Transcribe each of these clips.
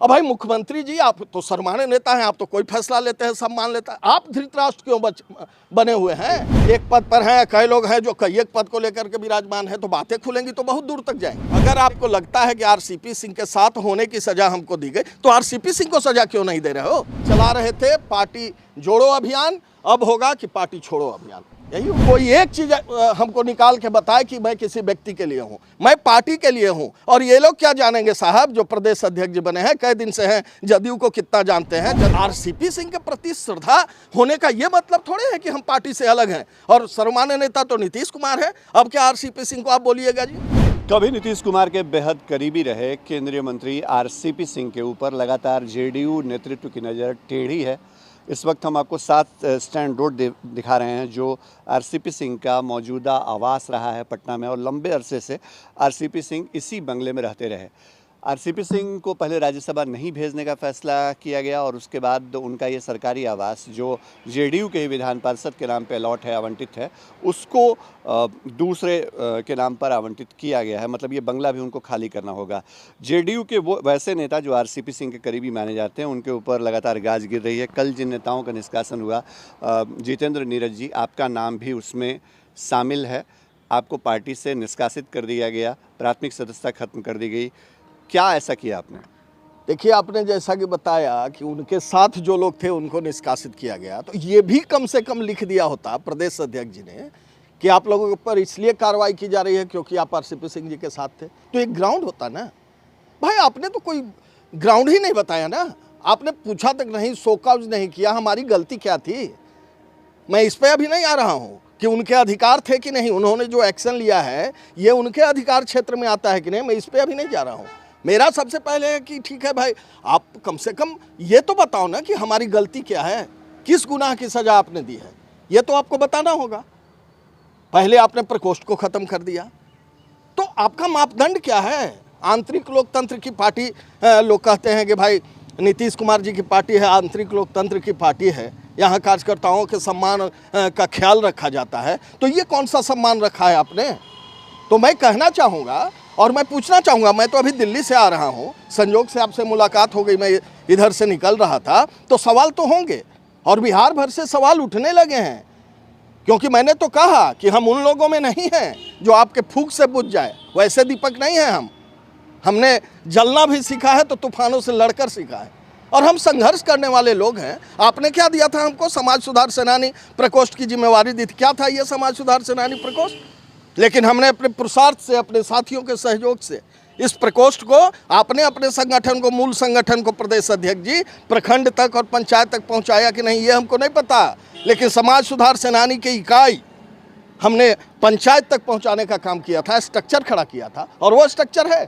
अब भाई मुख्यमंत्री जी, आप तो सर्वमान्य नेता हैं, आप तो कोई फैसला लेते हैं सब मान लेता है। आप धृतराष्ट्र क्यों बने हुए हैं? एक पद पर हैं, कई लोग हैं जो कई एक पद को लेकर के विराजमान है, तो बातें खुलेंगी तो बहुत दूर तक जाएंगी। अगर आपको लगता है कि आरसीपी सिंह के साथ होने की सजा हमको दी गई, तो आरसीपी सिंह को सजा क्यों नहीं दे रहे हो? चला रहे थे पार्टी जोड़ो अभियान, अब होगा कि पार्टी छोड़ो अभियान। यही कोई एक चीज हमको निकाल के बताए कि मैं किसी व्यक्ति के लिए हूं, मैं पार्टी के लिए हूं। और ये लोग क्या जानेंगे साहब, जो प्रदेश अध्यक्ष जी बने हैं, कई दिन से हैं, जदयू को कितना जानते हैं। आरसीपी सिंह के प्रति श्रद्धा होने का ये मतलब थोड़े है कि हम पार्टी से अलग हैं। और सर्वमान्य नेता तो नीतीश कुमार है, अब क्या आरसीपी सिंह को आप बोलिएगा जी? कभी नीतीश कुमार के बेहद करीबी रहे केंद्रीय मंत्री आरसीपी सिंह के ऊपर लगातार जेडीयू नेतृत्व की नज़र टेढ़ी है। इस वक्त हम आपको 7 स्टैंड रोड दिखा रहे हैं, जो आरसीपी सिंह का मौजूदा आवास रहा है पटना में, और लंबे अरसे से आरसीपी सिंह इसी बंगले में रहते रहे। आरसीपी सिंह को पहले राज्यसभा नहीं भेजने का फैसला किया गया, और उसके बाद उनका ये सरकारी आवास जो जेडीयू के ही विधान पार्षद के नाम पे अलॉट है, आवंटित है, उसको दूसरे के नाम पर आवंटित किया गया है। मतलब ये बंगला भी उनको खाली करना होगा। जेडीयू के वो वैसे नेता जो आरसीपी सिंह के करीबी माने जाते हैं, उनके ऊपर लगातार गाज गिर रही है। कल जिन नेताओं का निष्कासन हुआ, जितेंद्र नीरज जी, आपका नाम भी उसमें शामिल है। आपको पार्टी से निष्कासित कर दिया गया, प्राथमिक सदस्यता खत्म कर दी गई। क्या ऐसा किया आपने? देखिए, आपने जैसा कि बताया कि उनके साथ जो लोग थे उनको निष्कासित किया गया, तो ये भी कम से कम लिख दिया होता प्रदेश अध्यक्ष जी ने कि आप लोगों के ऊपर इसलिए कार्रवाई की जा रही है क्योंकि आप आरसीपी सिंह जी के साथ थे। तो एक ग्राउंड होता ना भाई, आपने तो कोई ग्राउंड ही नहीं बताया ना। आपने पूछा तक नहीं, शोकॉज नहीं किया, हमारी गलती क्या थी। मैं इस पर अभी नहीं आ रहा हूँ कि उनके अधिकार थे कि नहीं, उन्होंने जो एक्शन लिया है ये उनके अधिकार क्षेत्र में आता है कि नहीं, मैं इस पर अभी नहीं जा रहा हूँ। मेरा सबसे पहले है कि ठीक है भाई, आप कम से कम ये तो बताओ ना कि हमारी गलती क्या है, किस गुनाह की सजा आपने दी है, ये तो आपको बताना होगा। पहले आपने प्रकोष्ठ को खत्म कर दिया, तो आपका मापदंड क्या है? आंतरिक लोकतंत्र की पार्टी, लोग कहते हैं कि भाई नीतीश कुमार जी की पार्टी है, आंतरिक लोकतंत्र की पार्टी है, यहाँ कार्यकर्ताओं के सम्मान का ख्याल रखा जाता है। तो ये कौन सा सम्मान रखा है आपने? तो मैं कहना चाहूँगा और मैं पूछना चाहूँगा, मैं तो अभी दिल्ली से आ रहा हूँ, संयोग से आपसे मुलाकात हो गई, मैं इधर से निकल रहा था, तो सवाल तो होंगे और बिहार भर से सवाल उठने लगे हैं। क्योंकि मैंने तो कहा कि हम उन लोगों में नहीं हैं जो आपके फूंक से बुझ जाए, वैसे दीपक नहीं है हम। हमने जलना भी सीखा है तो तूफानों से लड़कर सीखा है, और हम संघर्ष करने वाले लोग हैं। आपने क्या दिया था हमको? समाज सुधार सेनानी प्रकोष्ठ की जिम्मेवारी दी थी। क्या था ये समाज सुधार सेनानी प्रकोष्ठ? लेकिन हमने अपने पुरुषार्थ से, अपने साथियों के सहयोग से इस प्रकोष्ठ को, आपने अपने संगठन को, मूल संगठन को, प्रदेश अध्यक्ष जी, प्रखंड तक और पंचायत तक पहुंचाया कि नहीं ये हमको नहीं पता, लेकिन समाज सुधार सेनानी की इकाई हमने पंचायत तक पहुंचाने का काम किया था, स्ट्रक्चर खड़ा किया था, और वो स्ट्रक्चर है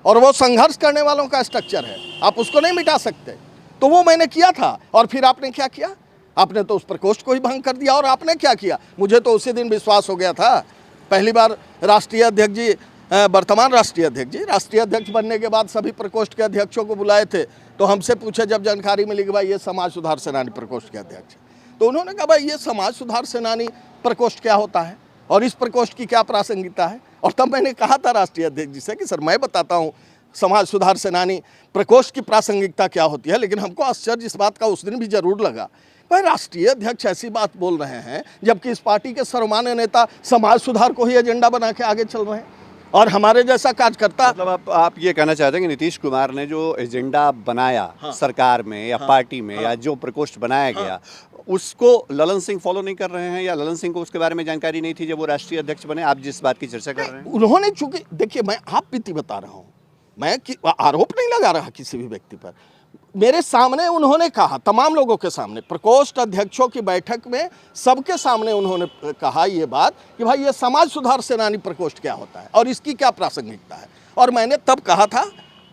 और वो संघर्ष करने वालों का स्ट्रक्चर है, आप उसको नहीं मिटा सकते। तो वो मैंने किया था, और फिर आपने क्या किया? आपने तो उस प्रकोष्ठ को ही भंग कर दिया। और आपने क्या किया? मुझे तो उसी दिन विश्वास हो गया था। पहली बार राष्ट्रीय अध्यक्ष जी, वर्तमान राष्ट्रीय अध्यक्ष बनने के बाद सभी प्रकोष्ठ के अध्यक्षों को बुलाए थे, तो हमसे पूछे जब जानकारी मिली कि भाई ये समाज सुधार सेनानी प्रकोष्ठ के अध्यक्ष, तो उन्होंने कहा भाई ये समाज सुधार सेनानी प्रकोष्ठ क्या होता है और इस प्रकोष्ठ की क्या प्रासंगिकता है। और तब मैंने कहा था राष्ट्रीय अध्यक्ष जी से कि सर मैं बताता हूँ समाज सुधार सेनानी प्रकोष्ठ की प्रासंगिकता क्या होती है। लेकिन हमको आश्चर्य इस बात का उस दिन भी जरूर लगा, भाई राष्ट्रीय अध्यक्ष ऐसी बात बोल रहे हैं जबकि इस पार्टी के सर्वमान्य नेता समाज सुधार को ही एजेंडा बना के आगे चल रहे हैं, और हमारे जैसा कार्यकर्ता। मतलब आप ये कहना चाहते हैं कि नीतीश कुमार ने जो एजेंडा बनाया, हाँ, सरकार में या पार्टी में, या जो प्रकोष्ठ बनाया गया, उसको ललन सिंह फॉलो नहीं कर रहे हैं, या ललन सिंह को उसके बारे में जानकारी नहीं थी जब वो राष्ट्रीय अध्यक्ष बने? आप जिस बात की चर्चा कर रहे हैं, उन्होंने, चूंकि देखिए मैं आप बीती बता रहा हूँ, मैं आरोप नहीं लगा रहा किसी भी व्यक्ति पर। मेरे सामने उन्होंने कहा, तमाम लोगों के सामने, प्रकोष्ठ अध्यक्षों की बैठक में सबके सामने उन्होंने कहा ये बात कि भाई ये समाज सुधार सेनानी प्रकोष्ठ क्या होता है और इसकी क्या प्रासंगिकता है। और मैंने तब कहा था,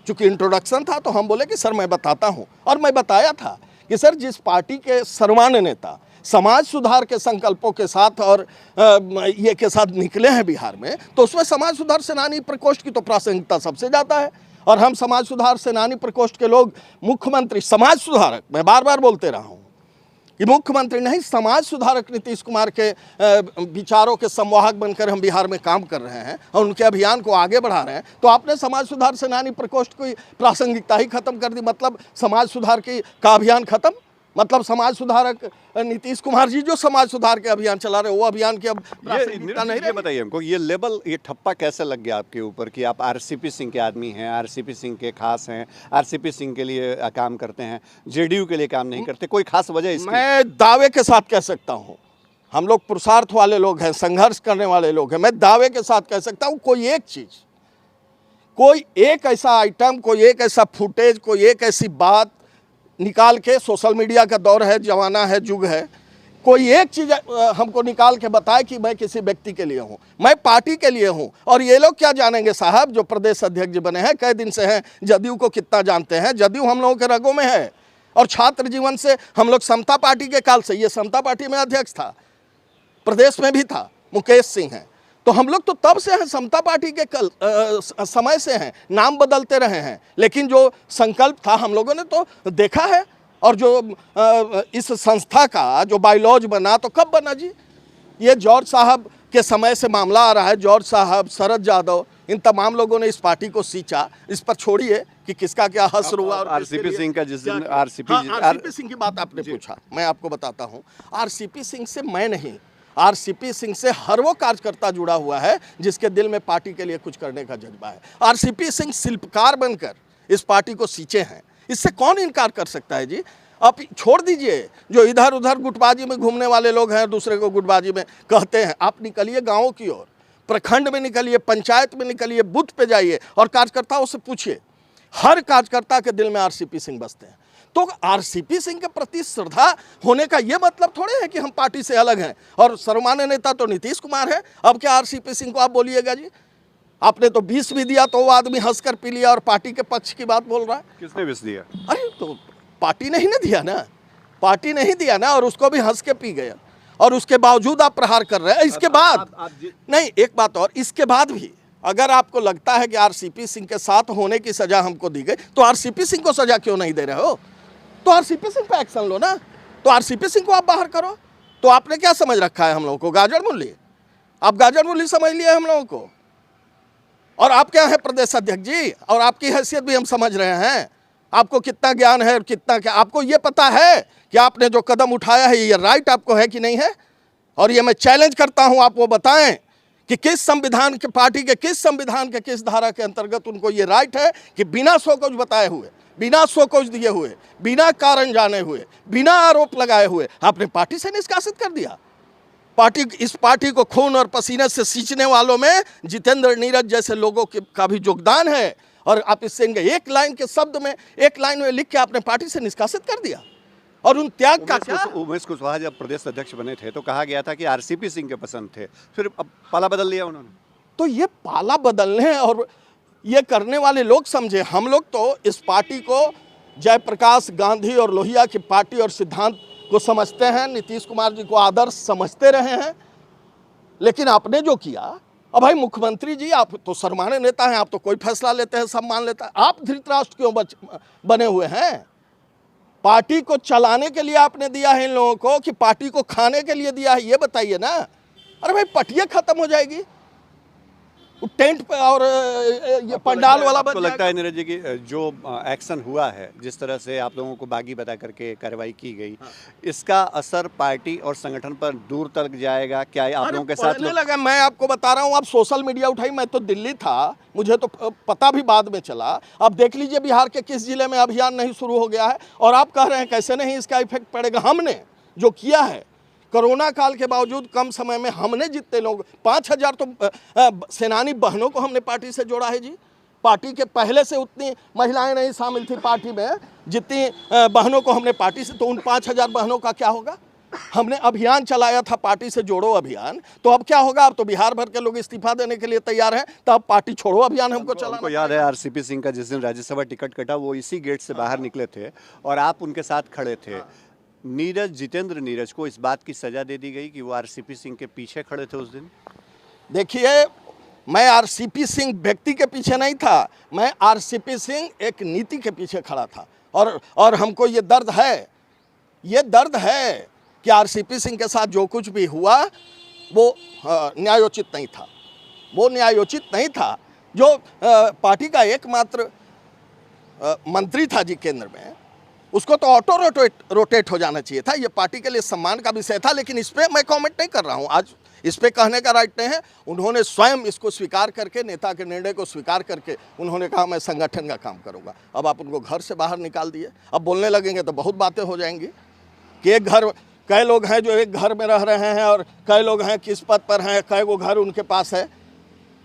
चूंकि इंट्रोडक्शन था, तो हम बोले कि सर मैं बताता हूँ। और मैं बताया था कि सर जिस पार्टी के सर्वमान्य नेता समाज सुधार के संकल्पों के साथ और ये के साथ निकले हैं बिहार में, तो उसमें समाज सुधार सेनानी प्रकोष्ठ की तो प्रासंगिकता सबसे ज़्यादा है। और हम समाज सुधार सेनानी प्रकोष्ठ के लोग, मुख्यमंत्री समाज सुधारक, मैं बार बार बोलते रहा हूँ, कि मुख्यमंत्री नहीं, समाज सुधारक नीतीश कुमार के विचारों के संवाहक बनकर हम बिहार में काम कर रहे हैं और उनके अभियान को आगे बढ़ा रहे हैं, तो आपने समाज सुधार सेनानी प्रकोष्ठ की प्रासंगिकता ही खत्म कर दी। मतलब समाज सुधार का अभियान खत्म, मतलब समाज सुधारक नीतीश कुमार जी जो समाज सुधार के अभियान चला रहे, वो अभियान की अब प्रासंगिकता नहीं रही। बताइए हमको, ये लेबल, ये ठप्पा कैसे लग गया आपके ऊपर कि आप आरसीपी सिंह के आदमी हैं, आरसीपी सिंह के खास हैं, आरसीपी सिंह के लिए काम करते हैं, जेडीयू के लिए काम नहीं करते? कोई खास वजह इसकी? मैं दावे के साथ कह सकता हूँ, हम लोग पुरुषार्थ वाले लोग हैं, संघर्ष करने वाले लोग हैं, मैं दावे के साथ कह सकता हूँ, कोई एक चीज, कोई एक ऐसा आइटम, कोई एक ऐसा फुटेज, कोई एक ऐसी बात निकाल के, सोशल मीडिया का दौर है, जमाना है, युग है, कोई एक चीज़ हमको निकाल के बताए कि मैं किसी व्यक्ति के लिए हूँ, मैं पार्टी के लिए हूँ। और ये लोग क्या जानेंगे साहब, जो प्रदेश अध्यक्ष जी बने हैं, कई दिन से हैं, जदयू को कितना जानते हैं? जदयू हम लोगों के रगों में है, और छात्र जीवन से हम लोग समता पार्टी के काल से, ये समता पार्टी में अध्यक्ष था, प्रदेश में भी था, मुकेश सिंह हैं, तो हम लोग तो तब से हैं, समता पार्टी के समय से हैं, नाम बदलते रहे हैं, लेकिन जो संकल्प था हम लोगों ने तो देखा है। और जो इस संस्था का जो बायलॉज बना, तो कब बना जी? ये जॉर्ज साहब के समय से मामला आ रहा है, जॉर्ज साहब, शरद यादव, इन तमाम लोगों ने इस पार्टी को सींचा। इस पर छोड़िए कि किसका क्या हश्र हुआ। और आरसीपी सिंह का जिस दिन आरसीपी सिंह की बात आपने पूछा, मैं आपको बताता हूँ, आरसीपी सिंह से मैं नहीं, आरसीपी सिंह से हर वो कार्यकर्ता जुड़ा हुआ है जिसके दिल में पार्टी के लिए कुछ करने का जज्बा है। आरसीपी सिंह शिल्पकार बनकर इस पार्टी को सींचे हैं, इससे कौन इनकार कर सकता है जी? आप छोड़ दीजिए जो इधर उधर गुटबाजी में घूमने वाले लोग हैं, दूसरे को गुटबाजी में कहते हैं। आप निकलिए गाँव की ओर, प्रखंड में निकलिए, पंचायत में निकलिए, बूथ पे जाइए और कार्यकर्ताओं से पूछिए, हर कार्यकर्ता के दिल में आरसीपी सिंह बसते हैं। तो आरसीपी सिंह के प्रति श्रद्धा होने का ये मतलब थोड़े है कि हम पार्टी से अलग हैं, और सर्वमान्य नेता तो नीतीश कुमार है। अब क्या आरसीपी सिंह को आप बोलिएगा जी? आपने तो 20 भी दिया तो वो आदमी हंसकर पी लिया और पार्टी के पक्ष की बात बोल रहा है। किसने 20 दिया? अरे तो पार्टी नहीं ना दिया ना, पार्टी नहीं दिया ना, और उसको भी हंस के पी गया, और उसके बावजूद आप प्रहार कर रहे हैं। इसके बाद नहीं, एक बात और, इसके बाद भी अगर आपको लगता है कि आरसीपी सिंह के साथ होने की सजा हमको दी गई, तो आरसीपी सिंह को सजा क्यों नहीं दे रहे हो? तो आरसीपी सिंह पे एक्शन लो ना, तो आरसीपी सिंह को आप बाहर करो। तो आपने क्या समझ रखा है हम लोगों को? गाजर मूली? आप गाजर मूली समझ लिए हम लोगों को। और आप क्या है प्रदेश अध्यक्ष जी, और आपकी हैसियत भी हम समझ रहे हैं, आपको कितना ज्ञान है और कितना क्या, आपको ये पता है कि आपने जो कदम उठाया है ये राइट आपको है कि नहीं है? और ये मैं चैलेंज करता हूं, आप वो बताएं कि किस संविधान के, पार्टी के किस संविधान के किस धारा के अंतर्गत उनको ये राइट है कि बिना सोच बताए हुए, बिना सोच दिए हुए, बिना कारण जाने हुए, बिना आरोप लगाए हुए आपने पार्टी से निष्कासित कर दिया। इस पार्टी को खून और पसीने से सींचने वालों में जितेंद्र नीरज जैसे लोगों का भी योगदान है, और आप इससे एक लाइन के शब्द में, एक लाइन में लिख के आपने पार्टी से निष्कासित कर दिया। और उन त्याग का क्या? उमेश कुशवाहा जब प्रदेश अध्यक्ष बने थे तो कहा गया था कि आरसीपी सिंह के पसंद थे, फिर अब पाला बदल लिया उन्होंने। तो ये पाला बदलने और ये करने वाले लोग समझे, हम लोग तो इस पार्टी को जयप्रकाश गांधी और लोहिया की पार्टी और सिद्धांत को समझते हैं, नीतीश कुमार जी को आदर्श समझते रहे हैं। लेकिन आपने जो किया, अब भाई मुख्यमंत्री जी आप तो सर्वमान्य नेता हैं, आप तो कोई फैसला लेते हैं सब मान लेता है, आप धृतराष्ट्र क्यों बने हुए हैं? पार्टी को चलाने के लिए आपने दिया है इन लोगों को कि पार्टी को खाने के लिए दिया है, ये बताइए ना। अरे भाई पटिया खत्म हो जाएगी, टेंट पे और ये पंडाल वाला आपको लगता है नीरज जी की जो एक्शन हुआ है, जिस तरह से आप लोगों को बागी बता करके कार्रवाई की गई, इसका असर पार्टी और संगठन पर दूर तक जाएगा क्या? आप लोगों के साथ लगा, मैं आपको बता रहा हूँ, आप सोशल मीडिया उठाई, मैं तो दिल्ली था, मुझे तो पता भी बाद में चला। अब देख लीजिए बिहार के किस जिले में अभियान नहीं शुरू हो गया है, और आप कह रहे हैं कैसे नहीं इसका इफेक्ट पड़ेगा। हमने जो किया है, कोरोना काल के बावजूद कम समय में हमने जितने लोग 5000 तो सेनानी बहनों को हमने पार्टी से जोड़ा है जी। पार्टी के पहले से उतनी महिलाएं नहीं शामिल थी पार्टी में जितनी बहनों को हमने पार्टी से, तो उन 5000 बहनों का क्या होगा? हमने अभियान चलाया था, पार्टी से जोड़ो अभियान, तो अब क्या होगा? अब तो बिहार भर के लोग इस्तीफा देने के लिए तैयार हैं, तो अब पार्टी छोड़ो अभियान हमको चलाना। हमको याद है आरसीपी सिंह का जिस दिन राज्यसभा टिकट कटा, वो इसी गेट से बाहर निकले थे और आप उनके साथ खड़े थे। जितेंद्र नीरज को इस बात की सजा दे दी गई कि वो आरसीपी सिंह के पीछे खड़े थे उस दिन। देखिए, मैं आरसीपी सिंह व्यक्ति के पीछे नहीं था, मैं आरसीपी सिंह एक नीति के पीछे खड़ा था। और हमको ये दर्द है, ये दर्द है कि आरसीपी सिंह के साथ जो कुछ भी हुआ वो न्यायोचित नहीं था, वो न्यायोचित नहीं था। जो पार्टी का एकमात्र मंत्री था जी केंद्र में, उसको तो ऑटो रोटेट हो जाना चाहिए था। ये पार्टी के लिए सम्मान का विषय था, लेकिन इस पर मैं कमेंट नहीं कर रहा हूँ। आज इस पे कहने का राइट नहीं है। उन्होंने स्वयं इसको स्वीकार करके, नेता के निर्णय को स्वीकार करके उन्होंने कहा मैं संगठन का काम करूँगा। अब आप उनको घर से बाहर निकाल दिए, अब बोलने लगेंगे तो बहुत बातें हो जाएंगी कि एक घर, कई लोग हैं जो एक घर में रह रहे हैं और कई लोग हैं किस पद पर हैं, कई वो घर उनके पास है,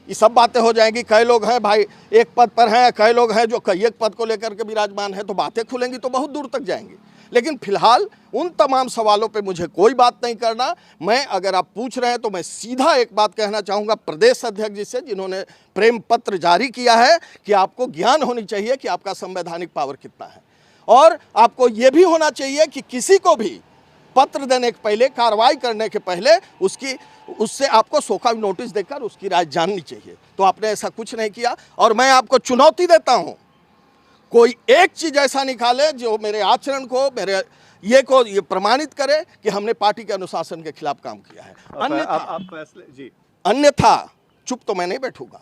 ये सब बातें हो जाएंगी। कई लोग हैं भाई एक पद पर हैं, कई लोग हैं जो कई एक पद को लेकर के विराजमान है, तो बातें खुलेंगी तो बहुत दूर तक जाएंगी। लेकिन फिलहाल उन तमाम सवालों पे मुझे कोई बात नहीं करना। मैं, अगर आप पूछ रहे हैं तो मैं सीधा एक बात कहना चाहूँगा प्रदेश अध्यक्ष जी से, जिन्होंने प्रेम पत्र जारी किया है, कि आपको ज्ञान होनी चाहिए कि आपका संवैधानिक पावर कितना है, और आपको ये भी होना चाहिए कि किसी को भी पत्र देने के पहले, कार्रवाई करने के पहले उससे आपको शोकॉज नोटिस देकर उसकी राय जाननी चाहिए। तो आपने ऐसा कुछ नहीं किया, और मैं आपको चुनौती देता हूं, कोई एक चीज ऐसा निकाले जो मेरे आचरण को, मेरे ये प्रमाणित करे कि हमने पार्टी के अनुशासन के खिलाफ काम किया है। अन्यथा चुप तो मैं नहीं बैठूंगा।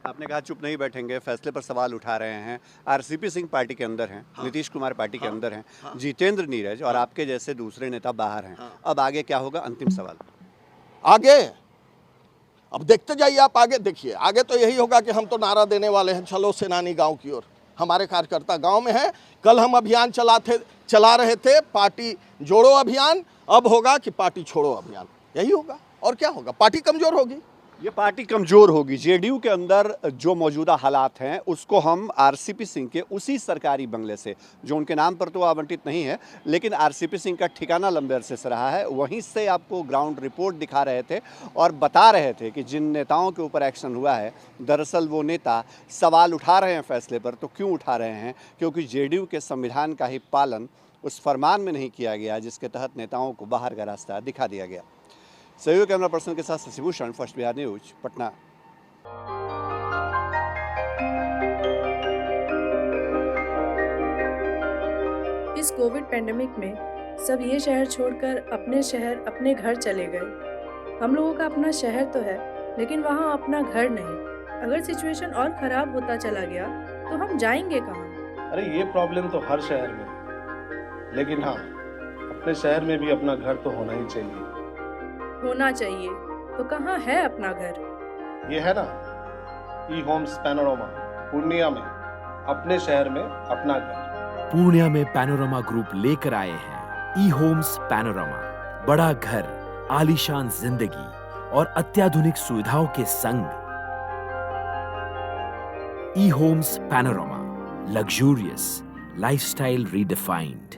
आपने कहा चुप नहीं बैठेंगे, फैसले पर सवाल उठा रहे हैं। आरसीपी सिंह पार्टी के अंदर हैं, हाँ। नीतीश कुमार पार्टी के अंदर हैं, हाँ। जितेंद्र नीरज और आपके जैसे दूसरे नेता बाहर हैं, हाँ। अब आगे क्या होगा? अंतिम सवाल आगे अब देखते जाइए आप, आगे देखिए। आगे तो यही होगा कि हम तो नारा देने वाले हैं, चलो सेनानी गांव की ओर। हमारे कार्यकर्ता गांव में हैं। कल हम अभियान चला रहे थे, पार्टी जोड़ो अभियान। अब होगा कि पार्टी छोड़ो अभियान, यही होगा। और क्या होगा? पार्टी कमजोर होगी। ये पार्टी कमजोर होगी। जेडीयू के अंदर जो मौजूदा हालात हैं उसको हम आरसीपी सिंह के उसी सरकारी बंगले से, जो उनके नाम पर तो आवंटित नहीं है, लेकिन आरसीपी सिंह का ठिकाना लंबे अरसे से रहा है, वहीं से आपको ग्राउंड रिपोर्ट दिखा रहे थे और बता रहे थे कि जिन नेताओं के ऊपर एक्शन हुआ है, दरअसल वो नेता सवाल उठा रहे हैं फैसले पर। तो क्यों उठा रहे हैं? क्योंकि जेडीयू के संविधान का ही पालन उस फरमान में नहीं किया गया जिसके तहत नेताओं को बाहर का रास्ता दिखा दिया गया। सहयोग कैमरा पर्सन के साथ शशिभूषण, फर्स्ट बिहार न्यूज, पटना। इस कोविड पेंडेमिक में सब ये शहर छोड़कर अपने शहर, अपने घर चले गए। हम लोगों का अपना शहर तो है, लेकिन वहाँ अपना घर नहीं। अगर सिचुएशन और खराब होता चला गया तो हम जाएंगे कहाँ? अरे ये प्रॉब्लम तो हर शहर में है, लेकिन हाँ, अपने शहर में भी अपना घर तो होना ही चाहिए। होना चाहिए तो कहाँ है अपना घर? ये है ना, ई होम्स पैनोरामा, पूर्णिया में, अपने शहर में अपना घर। पूर्णिया में पैनोरामा ग्रुप लेकर आए हैं ई होम्स पैनोरामा। बड़ा घर, आलीशान जिंदगी और अत्याधुनिक सुविधाओं के संग। E homes panorama, luxurious lifestyle redefined.